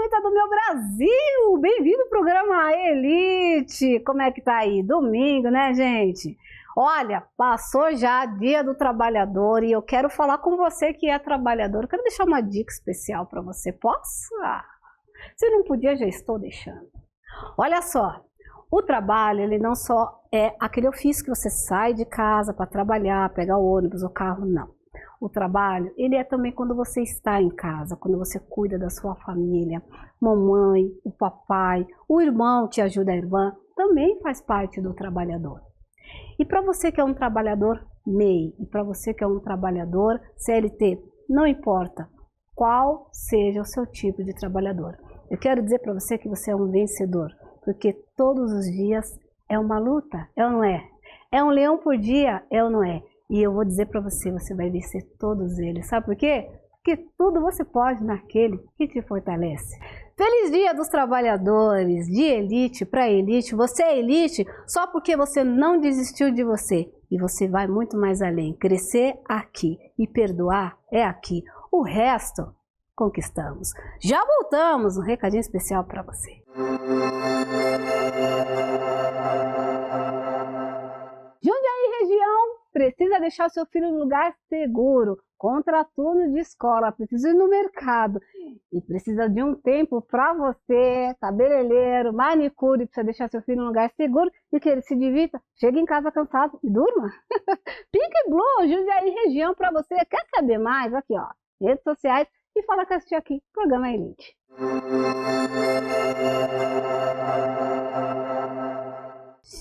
bonita do meu Brasil! Bem-vindo ao programa Elite! Como é que tá aí? Domingo, né, gente? Olha, passou já Dia do Trabalhador e eu quero falar com você que é trabalhador. Eu quero deixar uma dica especial para você. Posso? Se não podia, já estou deixando. Olha só, o trabalho, ele não só é aquele ofício que você sai de casa para trabalhar, pegar o ônibus, o carro, não. O trabalho, ele é também quando você está em casa, quando você cuida da sua família, mamãe, o papai, o irmão te ajuda, a irmã, também faz parte do trabalhador. E para você que é um trabalhador MEI, e para você que é um trabalhador CLT, não importa qual seja o seu tipo de trabalhador. Eu quero dizer para você que você é um vencedor, porque todos os dias é uma luta, é ou não é? É um leão por dia, é ou não é? E eu vou dizer para você, você vai vencer todos eles. Sabe por quê? Porque tudo você pode naquele que te fortalece. Feliz Dia dos Trabalhadores, de elite para elite. Você é elite só porque você não desistiu de você. E você vai muito mais além. Crescer aqui e perdoar é aqui. O resto, conquistamos. Já voltamos, um recadinho especial para você. Jundiaí região precisa deixar seu filho no lugar seguro, contraturno de escola, precisa ir no mercado e precisa de um tempo para você, cabeleireiro, manicure, precisa deixar seu filho no lugar seguro e que ele se divirta, chegue em casa cansado e durma. Pink Blue, Jundiaí região para você. Quer saber mais? Aqui ó, redes sociais e fala que assistiu aqui, programa Elite.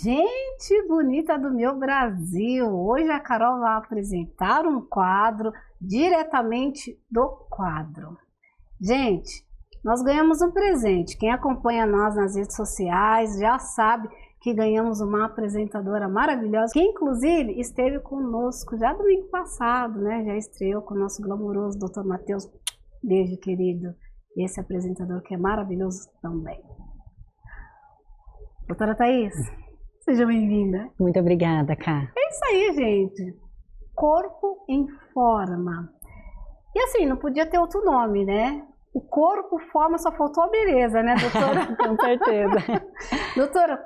Gente bonita do meu Brasil, hoje a Carol vai apresentar um quadro diretamente do quadro. Gente, nós ganhamos um presente, quem acompanha nós nas redes sociais já sabe que ganhamos uma apresentadora maravilhosa, que inclusive esteve conosco já domingo passado, né? Já estreou com o nosso glamouroso Dr. Matheus, beijo querido, esse apresentador que é maravilhoso também. Doutora Thaís, seja bem-vinda. Muito obrigada, Cá. É isso aí, gente. Corpo em forma. E assim, não podia ter outro nome, né? O corpo, forma, só faltou a beleza, né, doutora? Com certeza. Doutora,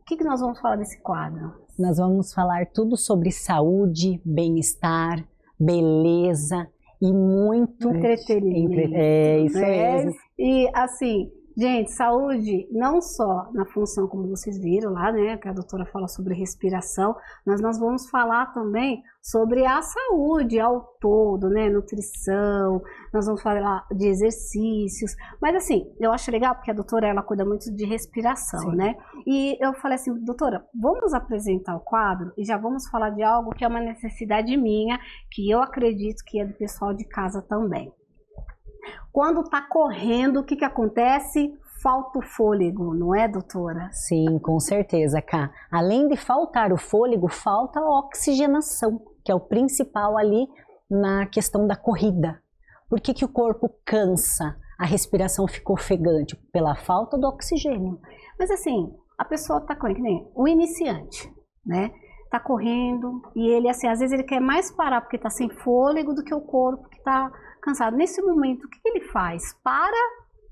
o que nós vamos falar desse quadro? Nós vamos falar tudo sobre saúde, bem-estar, beleza e muito entretenimento. É isso mesmo. E assim, gente, saúde não só na função como vocês viram lá, né, que a doutora fala sobre respiração, mas nós vamos falar também sobre a saúde ao todo, né, nutrição, nós vamos falar de exercícios, mas assim, eu acho legal porque a doutora, ela cuida muito de respiração, sim, né, e eu falei assim, doutora, vamos apresentar o quadro e já vamos falar de algo que é uma necessidade minha, que eu acredito que é do pessoal de casa também. Quando está correndo, o que acontece? Falta o fôlego, não é, doutora? Sim, com certeza, Cá. Além de faltar o fôlego, falta a oxigenação, que é o principal ali na questão da corrida. Por que o corpo cansa? A respiração fica ofegante? Pela falta do oxigênio. Mas assim, a pessoa está correndo, que nem o iniciante, né? Tá correndo e ele, assim, às vezes ele quer mais parar porque tá sem fôlego do que o corpo que tá cansado. Nesse momento, o que ele faz? Para,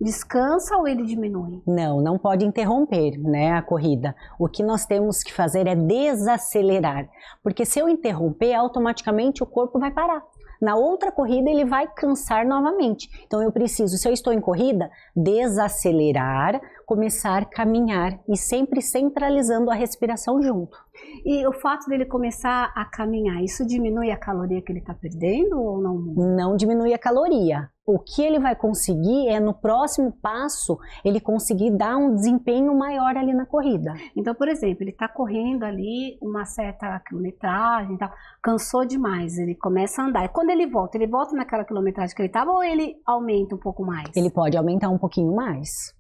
descansa ou ele diminui? Não pode interromper, né, a corrida. O que nós temos que fazer é desacelerar, porque se eu interromper, automaticamente o corpo vai parar. Na outra corrida ele vai cansar novamente. Então eu preciso, se eu estou em corrida, desacelerar, começar a caminhar e sempre centralizando a respiração junto. E o fato dele começar a caminhar, isso diminui a caloria que ele está perdendo ou não? Não diminui a caloria. O que ele vai conseguir é, no próximo passo, ele conseguir dar um desempenho maior ali na corrida. Então, por exemplo, ele está correndo ali uma certa quilometragem, tá, cansou demais, ele começa a andar. E quando ele volta naquela quilometragem que ele estava ou ele aumenta um pouco mais? Ele pode aumentar um pouquinho mais.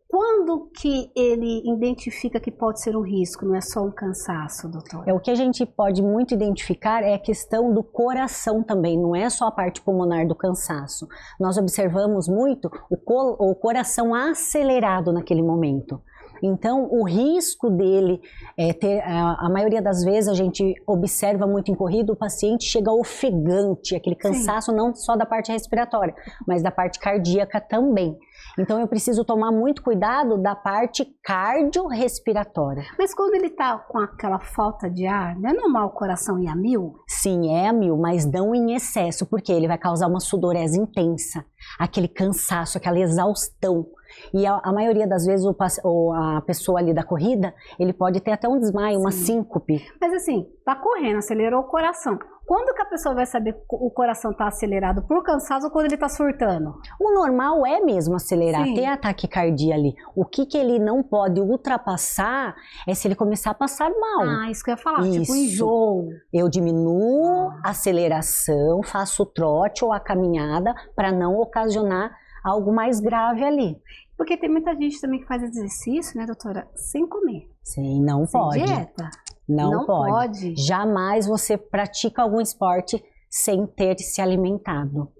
Quando que ele identifica que pode ser um risco, não é só um cansaço, doutor? O que a gente pode muito identificar é a questão do coração também, não é só a parte pulmonar do cansaço. Nós observamos muito o coração acelerado naquele momento. Então, o risco dele a maioria das vezes a gente observa muito em corrida, o paciente chega ofegante, aquele cansaço não só da parte respiratória, mas da parte cardíaca também. Então, eu preciso tomar muito cuidado da parte cardiorrespiratória. Mas quando ele está com aquela falta de ar, não é normal o coração ir a 1000? Sim, é a 1000, mas não em excesso, porque ele vai causar uma sudorese intensa, aquele cansaço, aquela exaustão. E a maioria das vezes a pessoa ali da corrida, ele pode ter até um desmaio, uma síncope. Mas assim, tá correndo, acelerou o coração. Quando que a pessoa vai saber que o coração tá acelerado? Por cansaço ou quando ele tá surtando? O normal é mesmo acelerar, Sim. ter ataque cardíaco ali. O que ele não pode ultrapassar é se ele começar a passar mal. Ah, isso que eu ia falar, Isso. tipo enjoo. Eu diminuo a aceleração, faço o trote ou a caminhada para não ocasionar algo mais grave ali. Porque tem muita gente também que faz exercício, né, doutora, sem comer. Sim, não Sem pode. dieta. Não pode. Jamais você pratica algum esporte sem ter se alimentado.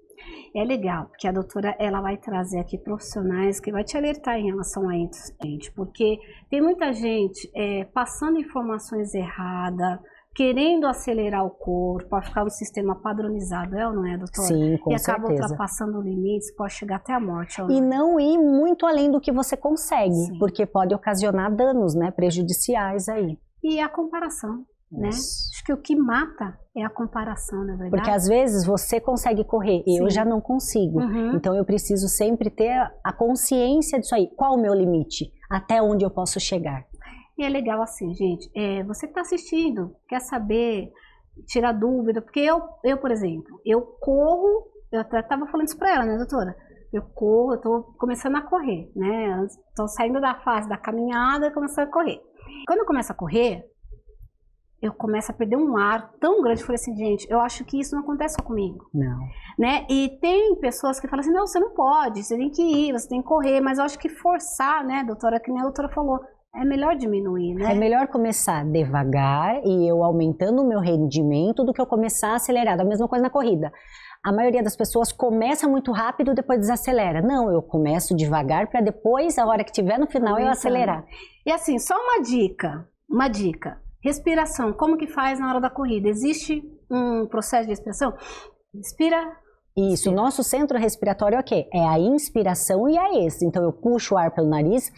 É legal, porque a doutora ela vai trazer aqui profissionais que vai te alertar em relação a isso, gente, porque tem muita gente passando informações erradas, querendo acelerar o corpo, para ficar um sistema padronizado, é ou não é, doutora? Sim, com e acaba certeza. ultrapassando limites, pode chegar até a morte. E não ir muito além do que você consegue, Sim. porque pode ocasionar danos, né, prejudiciais aí. E a comparação, né? Acho que o que mata é a comparação, na verdade. Porque às vezes você consegue correr, eu já não consigo. Uhum. Então eu preciso sempre ter a consciência disso aí. Qual o meu limite? Até onde eu posso chegar? E é legal assim, gente, você que está assistindo, quer saber, tirar dúvida, porque eu, por exemplo, eu corro, eu até estava falando isso para ela, né, doutora? Eu corro, eu estou começando a correr, né? Estou saindo da fase da caminhada e começando a correr. Quando eu começo a correr, eu começo a perder um ar tão grande. Eu falei assim, gente, eu acho que isso não acontece só comigo. Não. Né? E tem pessoas que falam assim, não, você não pode, você tem que ir, você tem que correr. Mas eu acho que forçar, né, doutora, que nem a doutora falou, é melhor diminuir, né? É melhor começar devagar e eu aumentando o meu rendimento do que eu começar acelerado. A mesma coisa na corrida. A maioria das pessoas começa muito rápido, depois desacelera. Não, eu começo devagar para depois, a hora que tiver no final, eu acelerar. E assim, só uma dica. Respiração, como que faz na hora da corrida? Existe um processo de respiração? Inspira. Isso, o nosso centro respiratório é o quê? É a inspiração e a expirar. Então eu puxo o ar pelo nariz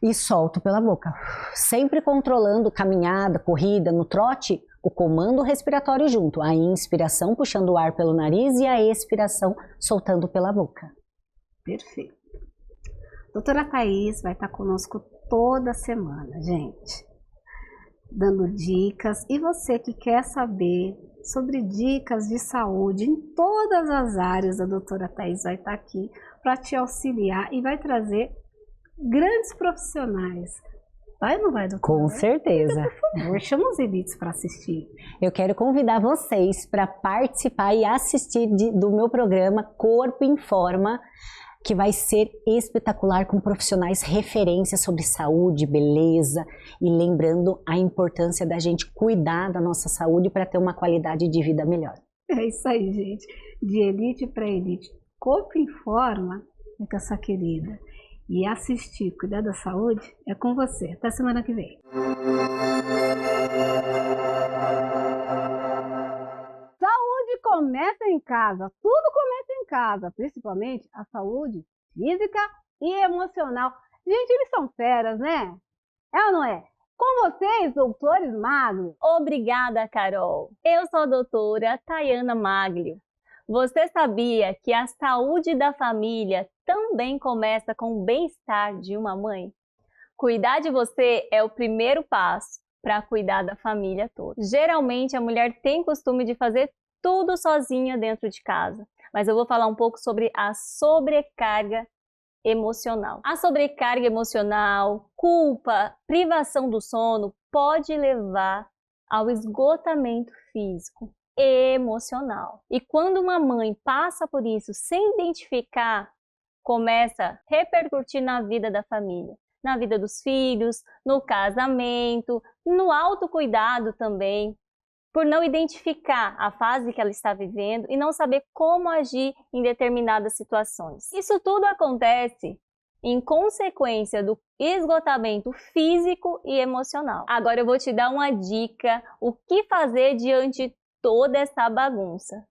e solto pela boca. Sempre controlando caminhada, corrida, no trote, o comando respiratório junto. A inspiração puxando o ar pelo nariz e a expiração soltando pela boca. Perfeito. Doutora Thaís vai estar conosco toda semana, gente. Dando dicas. E você que quer saber sobre dicas de saúde em todas as áreas, a doutora Thaís vai estar aqui para te auxiliar e vai trazer grandes profissionais. Vai ou não vai, doutora? Com certeza. Por favor, chama os elites para assistir. Eu quero convidar vocês para participar e assistir do meu programa Corpo em Forma, que vai ser espetacular, com profissionais referências sobre saúde, beleza, e lembrando a importância da gente cuidar da nossa saúde para ter uma qualidade de vida melhor. É isso aí, gente. De elite para elite. Corpo em Forma é com essa querida. E assistir, cuidar da saúde, é com você. Até semana que vem. Saúde começa em casa. Tudo começa em casa, principalmente a saúde física e emocional. Gente, eles são feras, né? É ou não é? Com vocês, doutores Magro. Obrigada, Carol. Eu sou a doutora Tayana Maglio. Você sabia que a saúde da família também começa com o bem-estar de uma mãe? Cuidar de você é o primeiro passo para cuidar da família toda. Geralmente a mulher tem costume de fazer tudo sozinha dentro de casa, mas eu vou falar um pouco sobre a sobrecarga emocional. A sobrecarga emocional, culpa, privação do sono pode levar ao esgotamento físico e emocional. E quando uma mãe passa por isso sem identificar, começa a repercutir na vida da família, na vida dos filhos, no casamento, no autocuidado também, por não identificar a fase que ela está vivendo e não saber como agir em determinadas situações. Isso tudo acontece em consequência do esgotamento físico e emocional. Agora eu vou te dar uma dica, o que fazer diante de toda essa bagunça.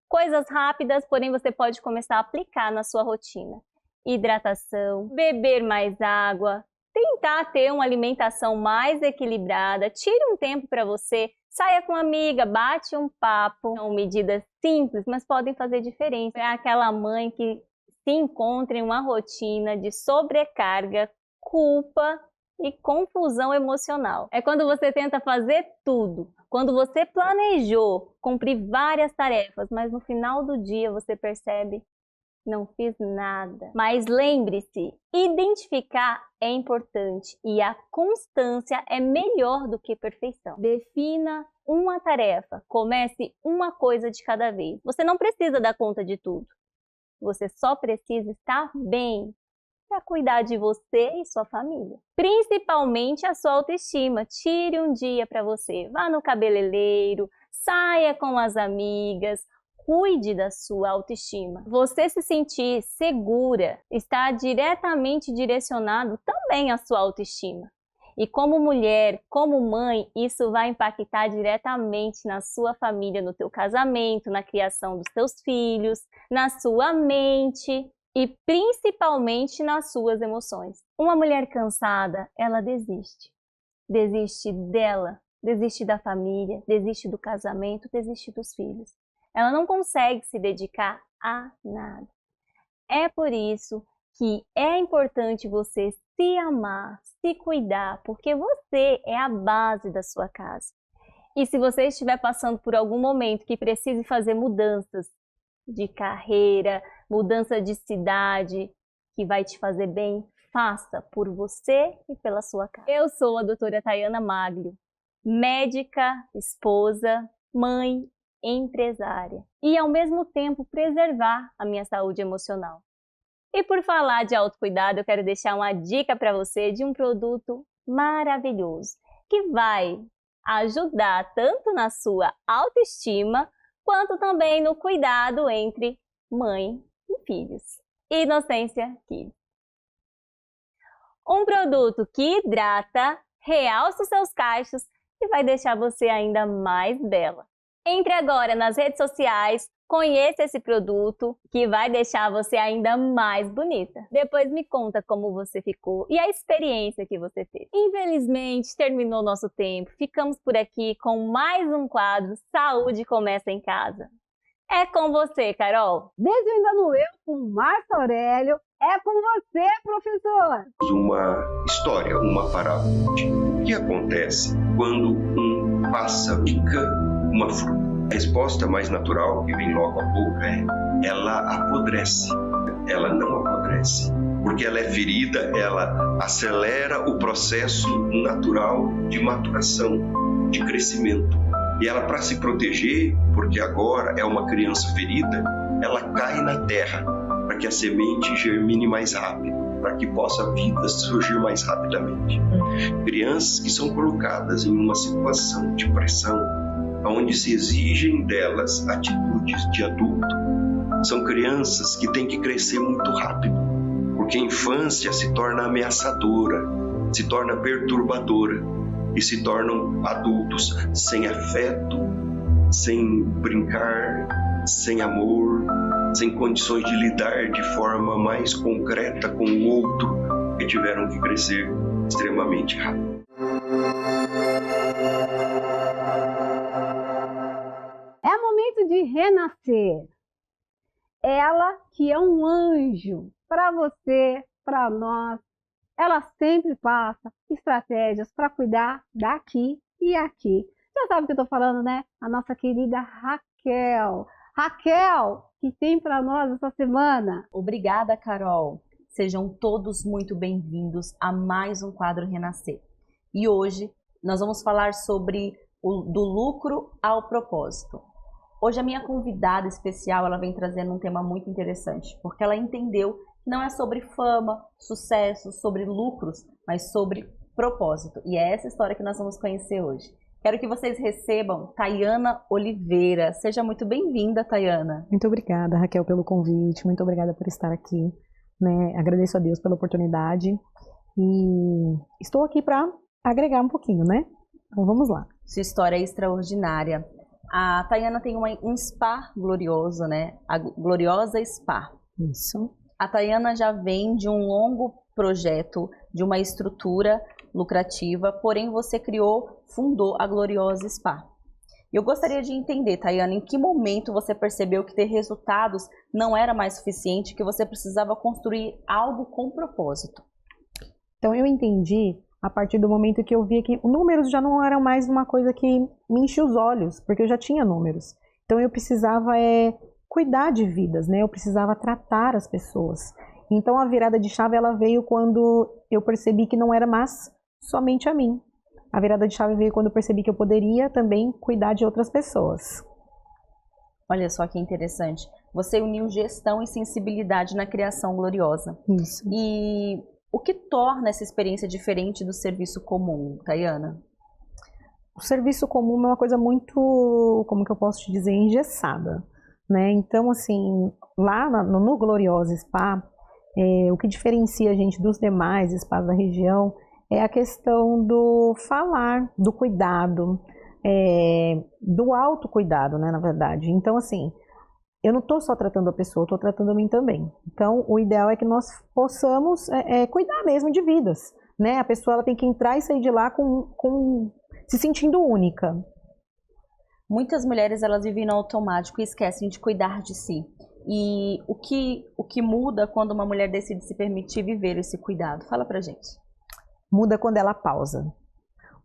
Coisas rápidas, porém você pode começar a aplicar na sua rotina. Hidratação, beber mais água, tentar ter uma alimentação mais equilibrada, tire um tempo para você, saia com uma amiga, bate um papo. São medidas simples, mas podem fazer diferença. É aquela mãe que se encontra em uma rotina de sobrecarga, culpa e confusão emocional. É quando você tenta fazer tudo, quando você planejou cumprir várias tarefas, mas no final do dia você percebe: não fiz nada. Mas lembre-se, identificar é importante e a constância é melhor do que perfeição. Defina uma tarefa, comece uma coisa de cada vez. Você não precisa dar conta de tudo. Você só precisa estar bem para cuidar de você e sua família. Principalmente a sua autoestima. Tire um dia para você. Vá no cabeleireiro, saia com as amigas, cuide da sua autoestima. Você se sentir segura está diretamente direcionado também à sua autoestima. E como mulher, como mãe, isso vai impactar diretamente na sua família, no teu casamento, na criação dos teus filhos, na sua mente e principalmente nas suas emoções. Uma mulher cansada, ela desiste. Desiste dela, desiste da família, desiste do casamento, desiste dos filhos. Ela não consegue se dedicar a nada. É por isso que é importante você se amar, se cuidar, porque você é a base da sua casa. E se você estiver passando por algum momento que precise fazer mudanças de carreira, mudança de cidade, que vai te fazer bem, faça por você e pela sua casa. Eu sou a doutora Tayana Maglio, médica, esposa, mãe, empresária. E ao mesmo tempo preservar a minha saúde emocional. E por falar de autocuidado, eu quero deixar uma dica para você de um produto maravilhoso, que vai ajudar tanto na sua autoestima, quanto também no cuidado entre mãe e filhos. Inocência Kids. Um produto que hidrata, realça os seus cachos e vai deixar você ainda mais bela. Entre agora nas redes sociais, conheça esse produto que vai deixar você ainda mais bonita. Depois me conta como você ficou e a experiência que você teve. Infelizmente, terminou nosso tempo. Ficamos por aqui com mais um quadro Saúde Começa em Casa. É com você, Carol. Desvendando eu com Márcio Aurélio. É com você, professor. Uma história, uma parábola. O que acontece quando um pássaro pica uma fruta? A resposta mais natural, que vem logo a pouco, é: ela apodrece. Ela não apodrece. Porque ela é ferida, ela acelera o processo natural de maturação, de crescimento. E ela, para se proteger, porque agora é uma criança ferida, ela cai na terra, para que a semente germine mais rápido, para que possa a vida surgir mais rapidamente. Crianças que são colocadas em uma situação de pressão, onde se exigem delas atitudes de adulto, são crianças que têm que crescer muito rápido, porque a infância se torna ameaçadora, se torna perturbadora e se tornam adultos sem afeto, sem brincar, sem amor, sem condições de lidar de forma mais concreta com o outro, que tiveram que crescer extremamente rápido. É momento de renascer. Ela que é um anjo para você, para nós. Ela sempre passa estratégias para cuidar daqui e aqui. Já sabe o que eu estou falando, né? A nossa querida Raquel. Raquel, que tem para nós essa semana? Obrigada, Carol. Sejam todos muito bem-vindos a mais um quadro Renascer. E hoje nós vamos falar sobre do lucro ao propósito. Hoje a minha convidada especial, ela vem trazendo um tema muito interessante, porque ela entendeu que não é sobre fama, sucesso, sobre lucros, mas sobre propósito. E é essa história que nós vamos conhecer hoje. Quero que vocês recebam Tayana Oliveira. Seja muito bem-vinda, Tayana. Muito obrigada, Raquel, pelo convite. Muito obrigada por estar aqui. né? Agradeço a Deus pela oportunidade e estou aqui para agregar um pouquinho, né? Então vamos lá. Sua história é extraordinária. A Tayana tem um spa glorioso, né? A Gloriosa Spa. Isso. A Tayana já vem de um longo projeto, de uma estrutura lucrativa, porém você fundou a Gloriosa Spa. Eu gostaria de entender, Tayana, em que momento você percebeu que ter resultados não era mais suficiente, que você precisava construir algo com propósito? Então eu entendi a partir do momento que eu via que os números já não eram mais uma coisa que me enchia os olhos, porque eu já tinha números. Então eu precisava cuidar de vidas, né? Eu precisava tratar as pessoas. Então a virada de chave ela veio quando eu percebi que não era mais somente a mim. A virada de chave veio quando eu percebi que eu poderia também cuidar de outras pessoas. Olha só que interessante. Você uniu gestão e sensibilidade na criação gloriosa. Isso. E o que torna essa experiência diferente do serviço comum, Tayana? O serviço comum é uma coisa muito, como que eu posso te dizer, engessada, né? Então, assim, lá no Gloriosa Spa, o que diferencia a gente dos demais spas da região é a questão do falar, do cuidado, do autocuidado, né, na verdade. Então, assim, eu não estou só tratando a pessoa, eu estou tratando a mim também. Então, o ideal é que nós possamos cuidar mesmo de vidas, né? A pessoa ela tem que entrar e sair de lá se sentindo única. Muitas mulheres elas vivem no automático e esquecem de cuidar de si. E o que muda quando uma mulher decide se permitir viver esse cuidado? Fala pra gente. Muda quando ela pausa.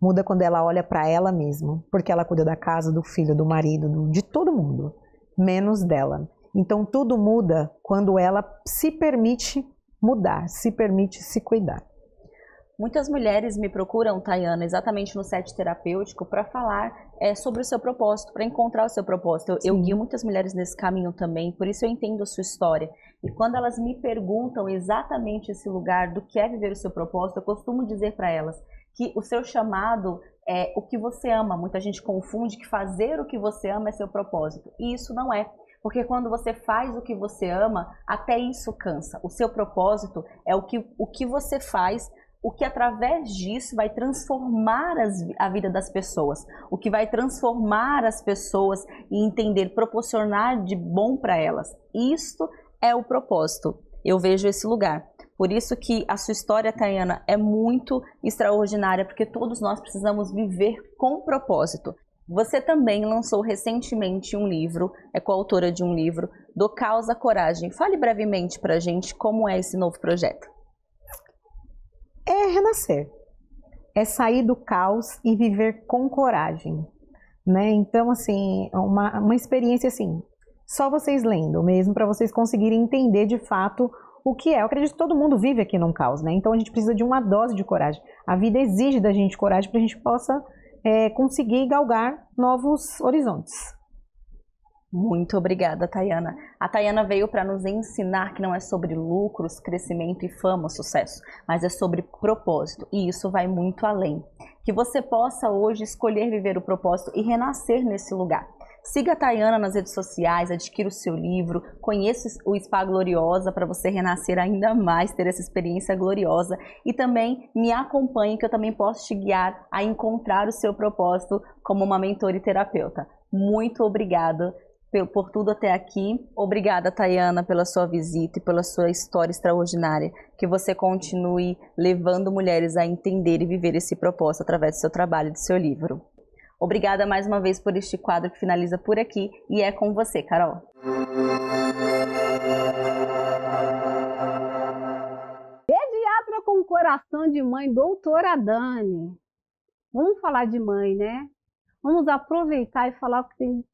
Muda quando ela olha para ela mesma, porque ela cuida da casa, do filho, do marido, de todo mundo, menos dela. Então tudo muda quando ela se permite mudar, se permite se cuidar. Muitas mulheres me procuram, Tayana, exatamente no set terapêutico para falar sobre o seu propósito, para encontrar o seu propósito. Eu guio muitas mulheres nesse caminho também, por isso eu entendo a sua história. E quando elas me perguntam exatamente esse lugar do que é viver o seu propósito, eu costumo dizer para elas que o seu chamado é o que você ama. Muita gente confunde que fazer o que você ama é seu propósito. E isso não é. Porque quando você faz o que você ama, até isso cansa. O seu propósito é o que você faz, o que através disso vai transformar a vida das pessoas, o que vai transformar as pessoas e entender, proporcionar de bom para elas. Isto é o propósito. Eu vejo esse lugar. Por isso que a sua história, Tayana, é muito extraordinária, porque todos nós precisamos viver com propósito. Você também lançou recentemente um livro, é coautora de um livro, do Caos à Coragem. Fale brevemente para a gente como é esse novo projeto. É renascer, é sair do caos e viver com coragem, né? Então, assim, uma experiência assim, só vocês lendo mesmo, para vocês conseguirem entender de fato o que é. Eu acredito que todo mundo vive aqui num caos, né? Então a gente precisa de uma dose de coragem. A vida exige da gente coragem para a gente possa conseguir galgar novos horizontes. Muito obrigada, Tayana. A Tayana veio para nos ensinar que não é sobre lucros, crescimento e fama, sucesso, mas é sobre propósito, e isso vai muito além. Que você possa hoje escolher viver o propósito e renascer nesse lugar. Siga a Tayana nas redes sociais, adquira o seu livro, conheça o Spa Gloriosa para você renascer ainda mais, ter essa experiência gloriosa, e também me acompanhe que eu também posso te guiar a encontrar o seu propósito como uma mentora e terapeuta. Muito obrigada por tudo até aqui. Obrigada, Tayana, pela sua visita e pela sua história extraordinária. Que você continue levando mulheres a entender e viver esse propósito através do seu trabalho e do seu livro. Obrigada mais uma vez por este quadro que finaliza por aqui e é com você, Carol. Pediatra com coração de mãe, doutora Dani. Vamos falar de mãe, né? Vamos aproveitar e falar o que tem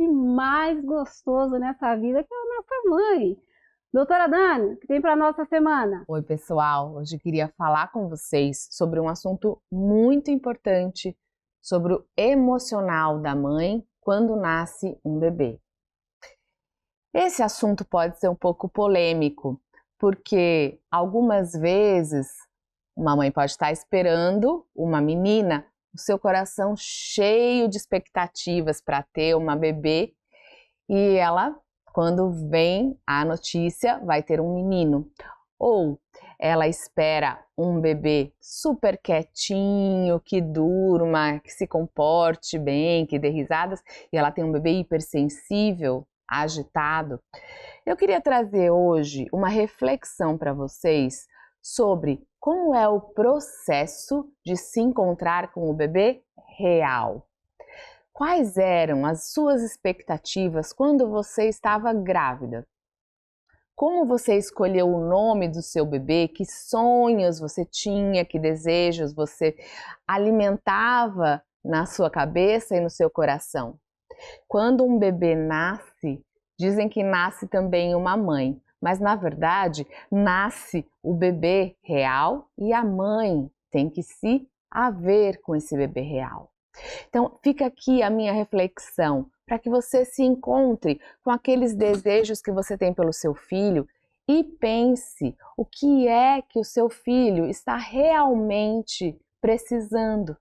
de mais gostoso nessa vida, que é a nossa mãe. Doutora Dani, o que tem para nossa semana? Oi, pessoal. Hoje eu queria falar com vocês sobre um assunto muito importante, sobre o emocional da mãe quando nasce um bebê. Esse assunto pode ser um pouco polêmico, porque algumas vezes uma mãe pode estar esperando uma menina, o seu coração cheio de expectativas para ter uma bebê, e ela, quando vem a notícia, vai ter um menino. Ou ela espera um bebê super quietinho, que durma, que se comporte bem, que dê risadas, e ela tem um bebê hipersensível, agitado. Eu queria trazer hoje uma reflexão para vocês sobre como é o processo de se encontrar com o bebê real. Quais eram as suas expectativas quando você estava grávida? Como você escolheu o nome do seu bebê? Que sonhos você tinha? Que desejos você alimentava na sua cabeça e no seu coração? Quando um bebê nasce, dizem que nasce também uma mãe, mas na verdade nasce o bebê real e a mãe tem que se haver com esse bebê real. Então fica aqui a minha reflexão, para que você se encontre com aqueles desejos que você tem pelo seu filho e pense o que é que o seu filho está realmente precisando.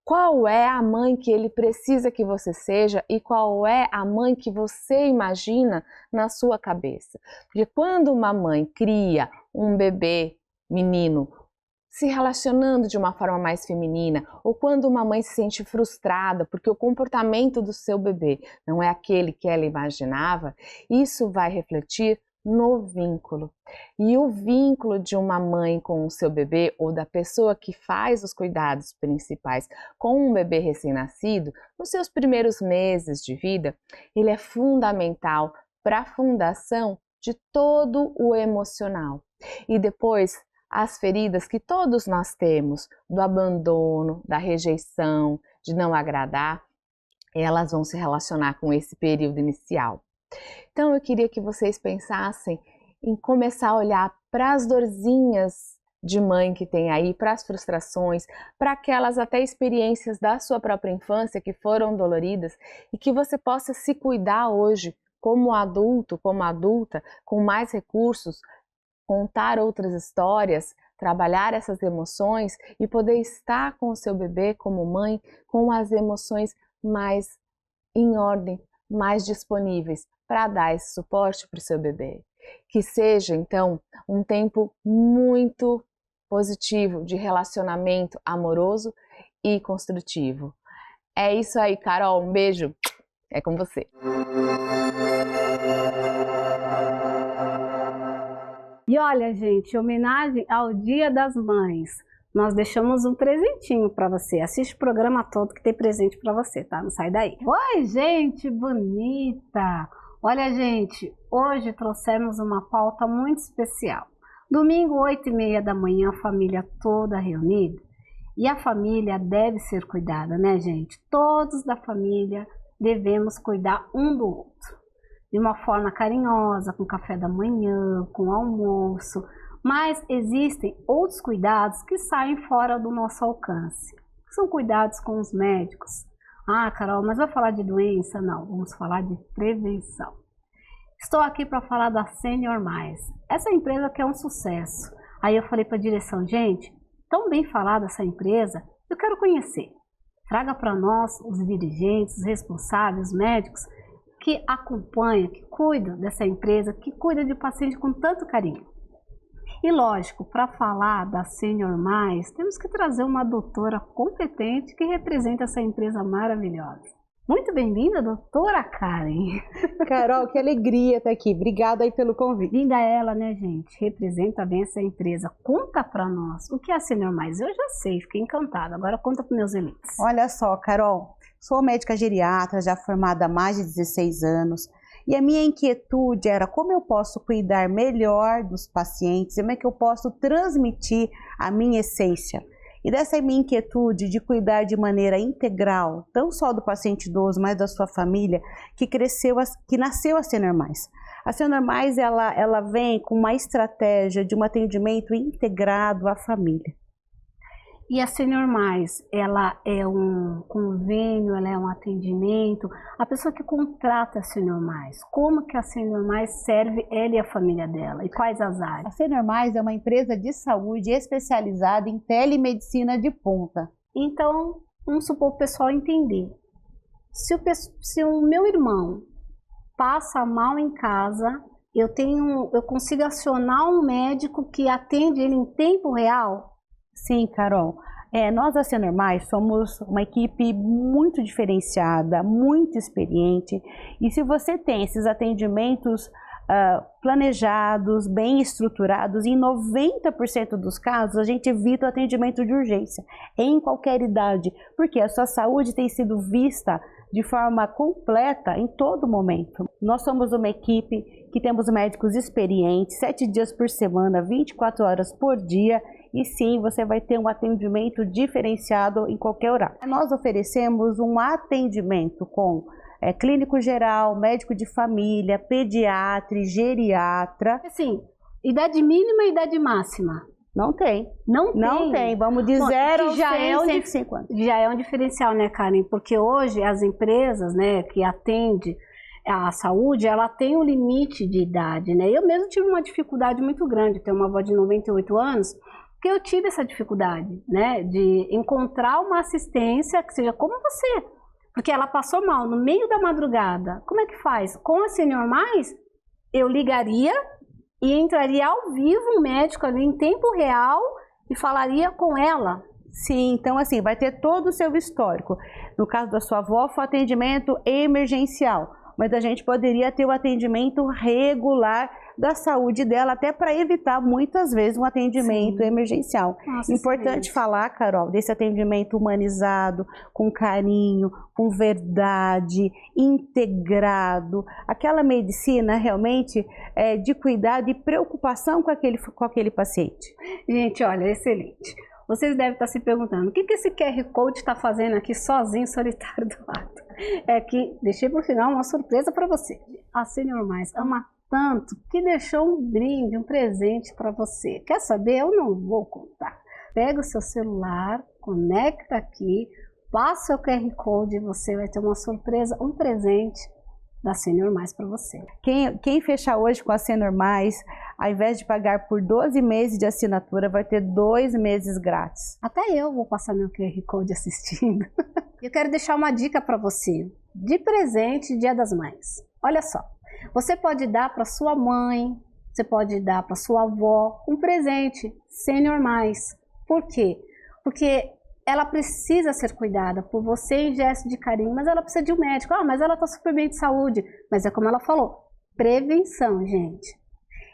Qual é a mãe que ele precisa que você seja e qual é a mãe que você imagina na sua cabeça? Porque quando uma mãe cria um bebê menino se relacionando de uma forma mais feminina, ou quando uma mãe se sente frustrada porque o comportamento do seu bebê não é aquele que ela imaginava, isso vai refletir no vínculo. E o vínculo de uma mãe com o seu bebê ou da pessoa que faz os cuidados principais com um bebê recém-nascido, nos seus primeiros meses de vida, ele é fundamental para a fundação de todo o emocional. E depois, as feridas que todos nós temos, do abandono, da rejeição, de não agradar, elas vão se relacionar com esse período inicial. Então eu queria que vocês pensassem em começar a olhar para as dorzinhas de mãe que tem aí, para as frustrações, para aquelas até experiências da sua própria infância que foram doloridas e que você possa se cuidar hoje como adulto, como adulta, com mais recursos, contar outras histórias, trabalhar essas emoções e poder estar com o seu bebê como mãe com as emoções mais em ordem, mais disponíveis para dar esse suporte para o seu bebê. Que seja, então, um tempo muito positivo de relacionamento amoroso e construtivo. É isso aí, Carol. Um beijo. É com você. E olha, gente, em homenagem ao Dia das Mães, nós deixamos um presentinho para você. Assiste o programa todo que tem presente para você, tá? Não sai daí. Oi, gente bonita! Olha, gente, hoje trouxemos uma pauta muito especial. Domingo, 8h30 da manhã, a família toda reunida. E a família deve ser cuidada, né, gente? Todos da família devemos cuidar um do outro. De uma forma carinhosa, com café da manhã, com almoço, mas existem outros cuidados que saem fora do nosso alcance. São cuidados com os médicos. Ah, Carol, mas vai falar de doença? Não, vamos falar de prevenção. Estou aqui para falar da Senior Mais. Essa empresa que é um sucesso. Aí eu falei para a direção, gente, tão bem falada essa empresa, eu quero conhecer. Traga para nós os dirigentes, os responsáveis, os médicos, que acompanha, que cuida dessa empresa, que cuida de paciente com tanto carinho. E lógico, para falar da Senior Mais, temos que trazer uma doutora competente que representa essa empresa maravilhosa. Muito bem-vinda, doutora Karen. Carol, que alegria estar aqui. Obrigada aí pelo convite. Linda ela, né, gente? Representa bem essa empresa. Conta para nós o que é a Senior Mais. Eu já sei, fiquei encantada. Agora conta para meus elites. Olha só, Carol. Sou médica geriatra, já formada há mais de 16 anos, e a minha inquietude era como eu posso cuidar melhor dos pacientes, como é que eu posso transmitir a minha essência. E dessa minha inquietude de cuidar de maneira integral, não só do paciente idoso, mas da sua família, que nasceu a Senior Mais. A Senior Mais, ela vem com uma estratégia de um atendimento integrado à família. E a Senior Mais, ela é um convênio, ela é um atendimento. A pessoa que contrata a Senior Mais, como que a Senior Mais serve ela e a família dela? E quais as áreas? A Senior Mais é uma empresa de saúde especializada em telemedicina de ponta. Então, vamos supor o pessoal entender. Se o meu irmão passa mal em casa, eu consigo acionar um médico que atende ele em tempo real? Sim, Carol. Nós da Senormais somos uma equipe muito diferenciada, muito experiente, e se você tem esses atendimentos planejados, bem estruturados, em 90% dos casos a gente evita o atendimento de urgência, em qualquer idade, porque a sua saúde tem sido vista de forma completa em todo momento. Nós somos uma equipe que temos médicos experientes, 7 dias por semana, 24 horas por dia, e sim, você vai ter um atendimento diferenciado em qualquer horário. Nós oferecemos um atendimento com clínico geral, médico de família, pediatra, geriatra. Assim, idade mínima e idade máxima? Não tem. Não tem? Vamos de 0 a 105 anos. Já é um diferencial, né, Karen? Porque hoje as empresas, né, que atendem a saúde, ela tem um limite de idade, né? Eu mesmo tive uma dificuldade muito grande, tenho uma avó de 98 anos, porque eu tive essa dificuldade, né, de encontrar uma assistência que seja como você, porque ela passou mal no meio da madrugada. Como é que faz? Com a Senormais, eu ligaria e entraria ao vivo um médico ali em tempo real e falaria com ela. Sim, então assim, vai ter todo o seu histórico. No caso da sua avó, foi atendimento emergencial, mas a gente poderia ter o atendimento regular da saúde dela, até para evitar muitas vezes um atendimento emergencial. Nossa, importante falar, Carol, desse atendimento humanizado, com carinho, com verdade, integrado, aquela medicina realmente de cuidado e preocupação com aquele paciente. Gente, olha, excelente. Vocês devem estar se perguntando, o que esse QR Code está fazendo aqui sozinho, solitário do lado? É que deixei para o final uma surpresa para você. A Senormais ama tanto que deixou um brinde, um presente para você. Quer saber? Eu não vou contar. Pega o seu celular, conecta aqui, passa o QR Code e você vai ter uma surpresa, um presente da Senormais para você. Quem fechar hoje com a Senormais, ao invés de pagar por 12 meses de assinatura, vai ter 2 meses grátis. Até eu vou passar meu QR Code assistindo. Eu quero deixar uma dica para você, de presente Dia das Mães. Olha só, você pode dar para sua mãe, você pode dar para sua avó um presente Senormais. Por quê? Porque ela precisa ser cuidada por você em gesto de carinho, mas ela precisa de um médico. Mas ela está super bem de saúde. Mas é como ela falou, prevenção, gente.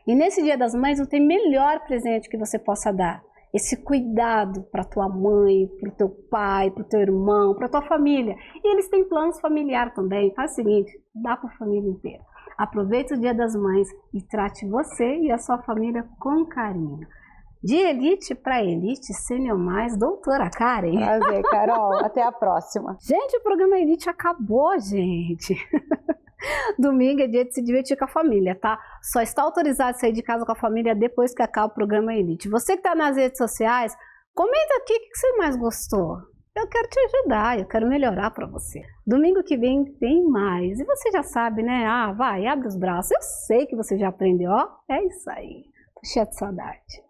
E nesse Dia das Mães não tem melhor presente que você possa dar. Esse cuidado para tua mãe, para o teu pai, para o teu irmão, para tua família. E eles têm planos familiares também. Faz o seguinte, dá para a família inteira. Aproveite o Dia das Mães e trate você e a sua família com carinho. De elite para elite, Senormais, doutora Karen. Prazer, Carol. Até a próxima. Gente, o programa Elite acabou, gente. Domingo é dia de se divertir com a família, tá? Só está autorizado a sair de casa com a família depois que acaba o programa Elite. Você que está nas redes sociais, comenta aqui o que você mais gostou. Eu quero te ajudar, eu quero melhorar para você. Domingo que vem tem mais. E você já sabe, né? Vai, abre os braços. Eu sei que você já aprendeu, ó. É isso aí. Tô cheia de saudade.